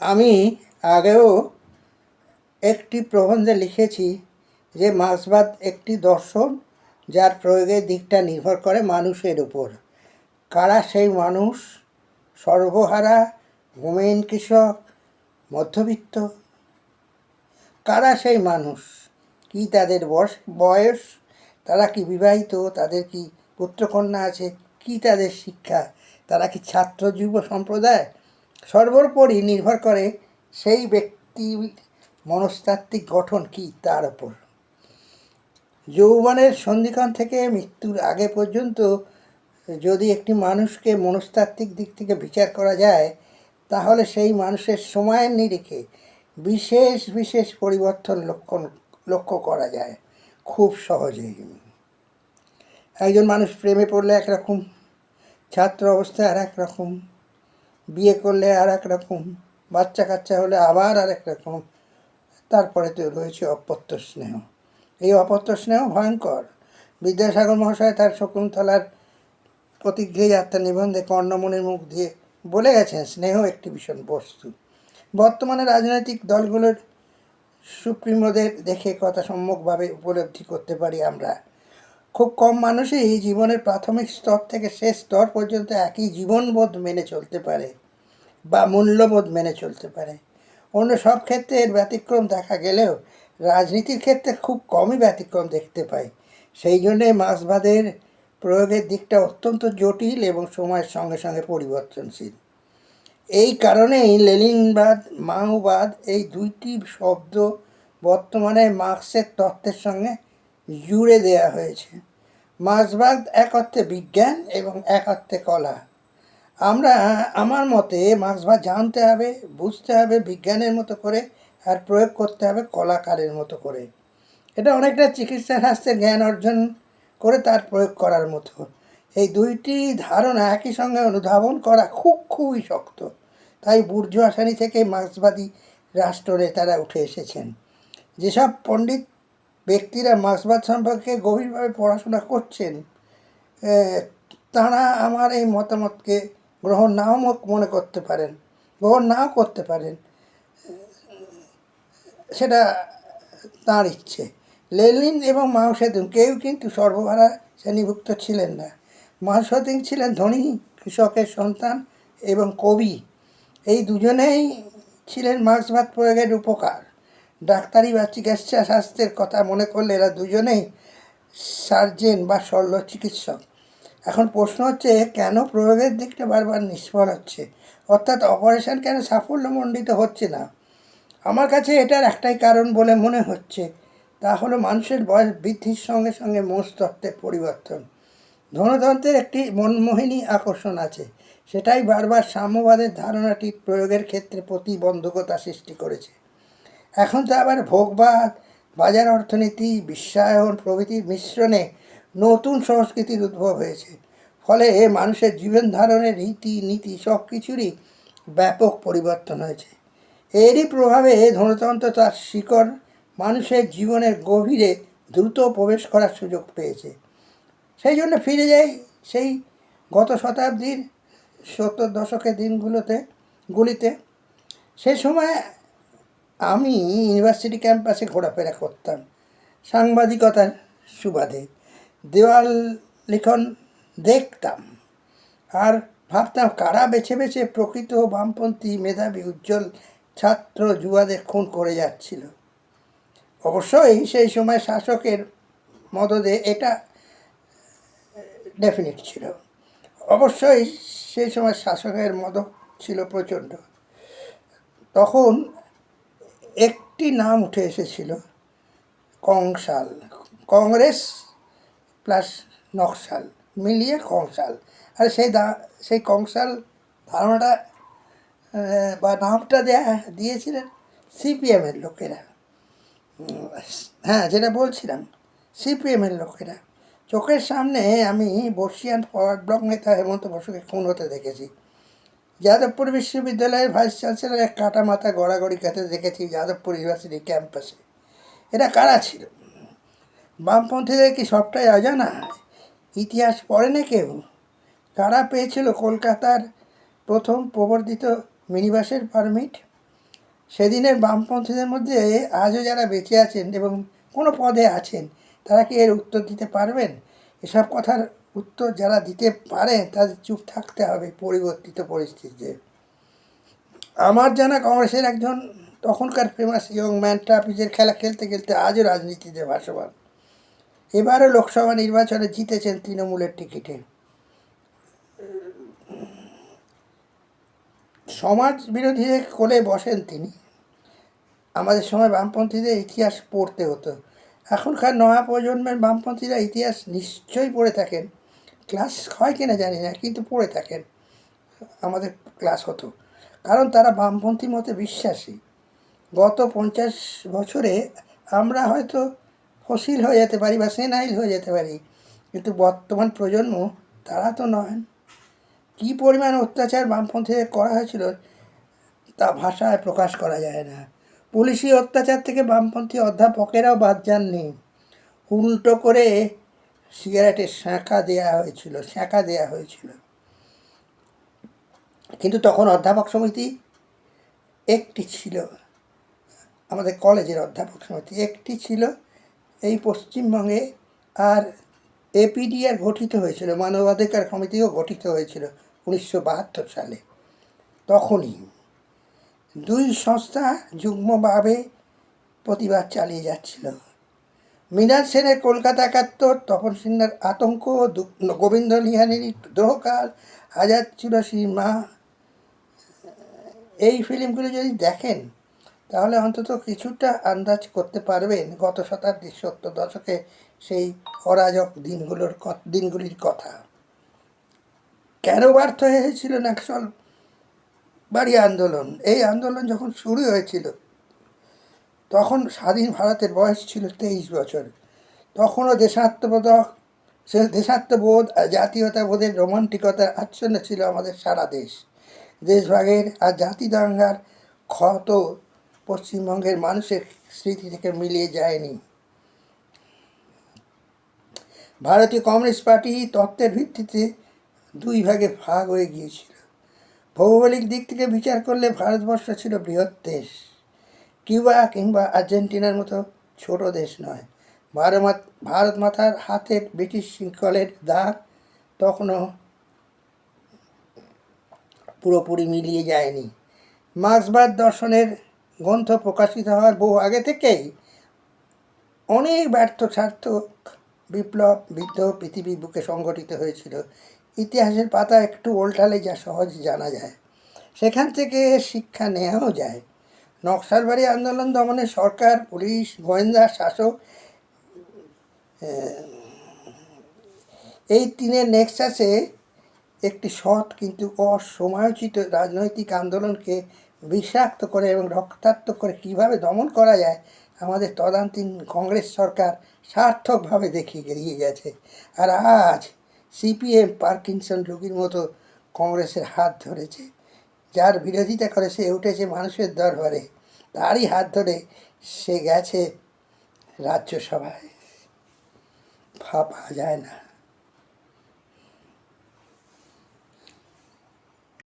আমি আগেও একটি প্রবন্ধে লিখেছি যে মার্ক্সবাদ একটি দর্শন যার প্রয়োগের দিকটা নির্ভর করে মানুষের উপর। কারা সেই মানুষ? সর্বহারা, ভূমিহীন কৃষক, মধ্যবিত্ত? কারা সেই মানুষ? কি তাদের বয়স? তারা কি বিবাহিত? তাদের কি পুত্রকন্যা আছে? কি তাদের শিক্ষা? তারা কি ছাত্র যুব সম্প্রদায়? সর্বোপরি নির্ভর করে সেই ব্যক্তির মনস্তাত্ত্বিক গঠন কি তার ওপর। যৌবনের সন্ধিক্ষণ থেকে মৃত্যুর আগে পর্যন্ত যদি একটি মানুষকে মনস্তাত্ত্বিক দিক থেকে বিচার করা যায়, তাহলে সেই মানুষের সময়ের নিরিখে বিশেষ বিশেষ পরিবর্তন লক্ষ্য করা যায় খুব সহজেই। একজন মানুষ প্রেমে পড়লে একরকম, ছাত্র অবস্থায় আর এক রকম, বিয়ে করলে আর এক রকম, বাচ্চা কাচ্চা হলে আবার আর এক রকম। তারপরে তো রয়েছে অপত্য স্নেহ। এই অপত্য স্নেহ ভয়ঙ্কর। বিদ্যাসাগর মহাশয় তার শকুন্তলার প্রতিগৃহে যাত্রা নিবন্ধে কর্ণমণির মুখ দিয়ে বলে গেছেন, স্নেহ একটি ভীষণ বস্তু। বর্তমানে রাজনৈতিক দলগুলোর সুপ্রিমোদের দেখে কথা সম্যকভাবে উপলব্ধি করতে পারি আমরা। খুব কম মানুষই জীবনের প্রাথমিক স্তর থেকে শেষ স্তর পর্যন্ত একই জীবনবোধ মেনে চলতে পারে বা মূল্যবোধ মেনে চলতে পারে। অন্য সব ক্ষেত্রে এর ব্যতিক্রম দেখা গেলেও রাজনীতির ক্ষেত্রে খুব কমই ব্যতিক্রম দেখতে পাই। সেই জন্যে মার্ক্সবাদের প্রয়োগের দিকটা অত্যন্ত জটিল এবং সময়ের সঙ্গে সঙ্গে পরিবর্তনশীল। এই কারণেই লেনিনবাদ, মাওবাদ এই দুইটি শব্দ বর্তমানে মার্ক্সের তত্ত্বের সঙ্গে জুড়ে দেওয়া হয়েছে। মার্ক্সবাদ এক অর্থে বিজ্ঞান এবং এক অর্থে কলা। আমার মতে মার্ক্সবাদ জানতে হবে, বুঝতে হবে বিজ্ঞানের মতো করে, আর প্রয়োগ করতে হবে কলাকারের মতো করে। এটা অনেকটা চিকিৎসা শাস্ত্রের জ্ঞান অর্জন করে তার প্রয়োগ করার মতো। এই দুইটি ধারণা একই সঙ্গে অনুধাবন করা খুবই শক্ত। তাই বুর্জোয়া শ্রেণী থেকে মার্ক্সবাদী রাষ্ট্রনেতারা উঠে এসেছেন। যেসব পণ্ডিত ব্যক্তিরা মার্ক্সবাদ সম্পর্কে গভীরভাবে পড়াশোনা করছেন, তারা আমার এই মতামতকে গ্রহণ নাও করতে পারেন, সেটা তাঁর ইচ্ছে। লেনিন এবং মাও সেতুং কেউ কিন্তু সর্বহারা শ্রেণীভুক্ত ছিলেন না। মাও সেতুং ছিলেন ধনী কৃষকের সন্তান এবং কবি। এই দুজনেই ছিলেন মার্ক্সবাদ প্রয়োগের উপকার। ডাক্তারি বা চিকিৎসা শাস্ত্রের কথা মনে করলে এরা দুজনেই সার্জেন বা শল্য চিকিৎসক। এখন প্রশ্ন হচ্ছে, কেন প্রয়োগের দিকটা বারবার নিষ্ফল হচ্ছে, অর্থাৎ অপারেশন কেন সাফল্যমণ্ডিত হচ্ছে না? আমার কাছে এটার একটাই কারণ বলে মনে হচ্ছে, তা হলো মানুষের বয়স বৃদ্ধির সঙ্গে সঙ্গে মনস্তত্ত্বের পরিবর্তন। ধনতন্ত্রের একটি মনমোহিনী আকর্ষণ আছে, সেটাই বারবার সাম্যবাদের ধারণাটি প্রয়োগের ক্ষেত্রে প্রতিবন্ধকতা সৃষ্টি করেছে। এখন তো আবার ভোগবাদ, বাজার অর্থনীতি, বিশ্বায়ন প্রভৃতির মিশ্রণে নতুন সংস্কৃতির উদ্ভব হয়েছে। ফলে মানুষের জীবন ধারণের রীতি নীতি সব কিছুরই ব্যাপক পরিবর্তন হয়েছে। এরই প্রভাবে ধনতন্ত্র তার শিকড় মানুষের জীবনের গভীরে দ্রুত প্রবেশ করার সুযোগ পেয়েছে। সেই জন্য ফিরে যাই সেই গত শতাব্দীর 70 দশকের গুলিতে। সে সময় আমি ইউনিভার্সিটি ক্যাম্পাসে ঘোরাফেরা করতাম সাংবাদিকতার সুবাদে। দেওয়াল লিখন দেখতাম আর ভাবতাম, কারা বেছে বেছে প্রকৃত বামপন্থী মেধাবী উজ্জ্বল ছাত্র যুবাদের খুন করে যাচ্ছিল। অবশ্যই সেই সময় শাসকের মদদে এটা ডেফিনিট ছিল। অবশ্যই সেই সময় শাসকের মদত ছিল প্রচণ্ড। তখন একটি নাম উঠে এসেছিল, কংসাল। কংগ্রেস প্লাস নকশাল মিলিয়ে কংসাল। আর সেই কংসাল ধারণাটা বা নামটা দিয়েছিলেন সিপিএমের লোকেরা। হ্যাঁ, যেটা বলছিলাম, সিপিএমের লোকেরা। চোখের সামনে আমি বর্ষিয়ান ফরওয়ার্ড ব্লক নেতা হেমন্ত বসুকে খুন হতে দেখেছি। যাদবপুর বিশ্ববিদ্যালয়ের ভাইস চ্যান্সেলরের কাটা মাথা গড়াগড়ি খেতে দেখেছি যাদবপুর ইউনিভার্সিটি ক্যাম্পাসে। এরা কারা ছিল? বামপন্থীদের কি সবটাই অজানা? ইতিহাস পড়ে না কেউ? কারা পেয়েছিল কলকাতার প্রথম প্রবর্তিত মিনিবাসের পারমিট? সেদিনের বামপন্থীদের মধ্যে আজও যারা বেঁচে আছেন এবং কোনো পদে আছেন, তারা কি এর উত্তর দিতে পারবেন? এসব কথার উত্তর যারা দিতে পারে তাদের চুপ থাকতে হবে পরিবর্তিত পরিস্থিতিতে। আমার জানা কংগ্রেসের একজন তখনকার ফেমাস ইয়ং ম্যান ট্রাপিজের খেলা খেলতে খেলতে আজও রাজনীতিতে ভাসমান। এবারও লোকসভা নির্বাচনে জিতেছেন তৃণমূলের টিকিটে। সমাজ বিরোধীদের কোলে বসেন তিনি। আমাদের সময় বামপন্থীদের ইতিহাস পড়তে হতো। এখনকার নয়া প্রজন্মের বামপন্থীরা ইতিহাস নিশ্চয়ই পড়ে থাকেন, ক্লাস হয় কিনা জানি না, কিন্তু পড়ে থাকেন, আমাদের ক্লাস হতো, কারণ তারা বামপন্থী মতে বিশ্বাসী। গত 50 বছরে আমরা হয়তো ফসিল হয়ে যেতে পারি বা সেনাইল হয়ে যেতে পারি, কিন্তু বর্তমান প্রজন্ম তারা তো নয়। কী পরিমাণ অত্যাচার বামপন্থীদের করা হয়েছিল তা ভাষায় প্রকাশ করা যায় না। পুলিশি অত্যাচার থেকে বামপন্থী অধ্যাপকেরাও বাদ যাননি। উল্টো করে সিগারেটের শাঁখা দেয়া হয়েছিল। কিন্তু তখন অধ্যাপক সমিতি একটি ছিল, আমাদের কলেজের অধ্যাপক সমিতি একটি ছিল এই পশ্চিমবঙ্গে, আর এপিডিআর গঠিত হয়েছিল, মানবাধিকার কমিটিও গঠিত হয়েছিল 1972 সালে। তখনই দুই সংস্থা যুগ্মভাবে প্রতিবাদ চালিয়ে যাচ্ছিল। মৃণাল সেনের কলকাতা 71, তপন সিনহার আতঙ্ক, গোবিন্দ নিহানের দ্রোহকাল, আজাদ চুরাশির মা, এই ফিল্মগুলো যদি দেখেন তাহলে অন্তত কিছুটা আন্দাজ করতে পারবেন গত শতাব্দীর 70 দশকে সেই অরাজক দিনগুলির কথা। কেন ব্যর্থ হয়েছিল নকশাল বাড়ি আন্দোলন? এই আন্দোলন যখন শুরু হয়েছিল তখন স্বাধীন ভারতের বয়স ছিল 23 বছর। তখনও দেশাত্মবোধ আর জাতীয়তাবোধের রোমান্টিকতার আচ্ছন্ন ছিল আমাদের সারা দেশ। দেশভাগের আর জাতি দাঙ্গার ক্ষত পশ্চিমবঙ্গের মানুষের স্মৃতি থেকে মিলিয়ে যায়নি। ভারতীয় কমিউনিস্ট পার্টি তত্ত্বের ভিত্তিতে দুই ভাগে ভাগ হয়ে গিয়েছিল। ভৌগোলিক দিক থেকে বিচার করলে ভারতবর্ষ ছিল বৃহৎ দেশ, কিউবা কিংবা আর্জেন্টিনার মতো ছোট দেশ নয়। ভারত মাতার হাতের ব্রিটিশ শৃঙ্খলের দাগ তখনও পুরোপুরি মিলিয়ে যায়নি। মার্ক্সবাদ দর্শনের গ্রন্থ প্রকাশিত হওয়ার বহু আগে থেকেই অনেক ব্যর্থ সার্থক বিপ্লব বিদ্রোহ পৃথিবীর বুকে সংগঠিত হয়েছিল। ইতিহাসের পাতা একটু উল্টালে যা সহজ জানা যায়, সেখান থেকে শিক্ষা নেওয়াও যায়। নকশালবাড়ি আন্দোলন দমনে সরকার, পুলিশ, গোয়েন্দা, শাসক, এই তিনের নেক্সাসে একটি সৎ কিন্তু অসময়োচিত রাজনৈতিক আন্দোলনকে বিষাক্ত করে এবং রক্তাক্ত করে কীভাবে দমন করা যায় আমাদের তদানীন্তন কংগ্রেস সরকার সার্থকভাবে দেখিয়ে দিয়ে গেছে। আর আজ সিপিএম পার্কিনসন রোগীর মতো কংগ্রেসের হাত ধরেছে। যার বিরোধিতা করে সে উঠেছে মানুষের দরবারে, তারই হাত ধরে সে গেছে রাজ্যসভায়। ভাবা যায় না।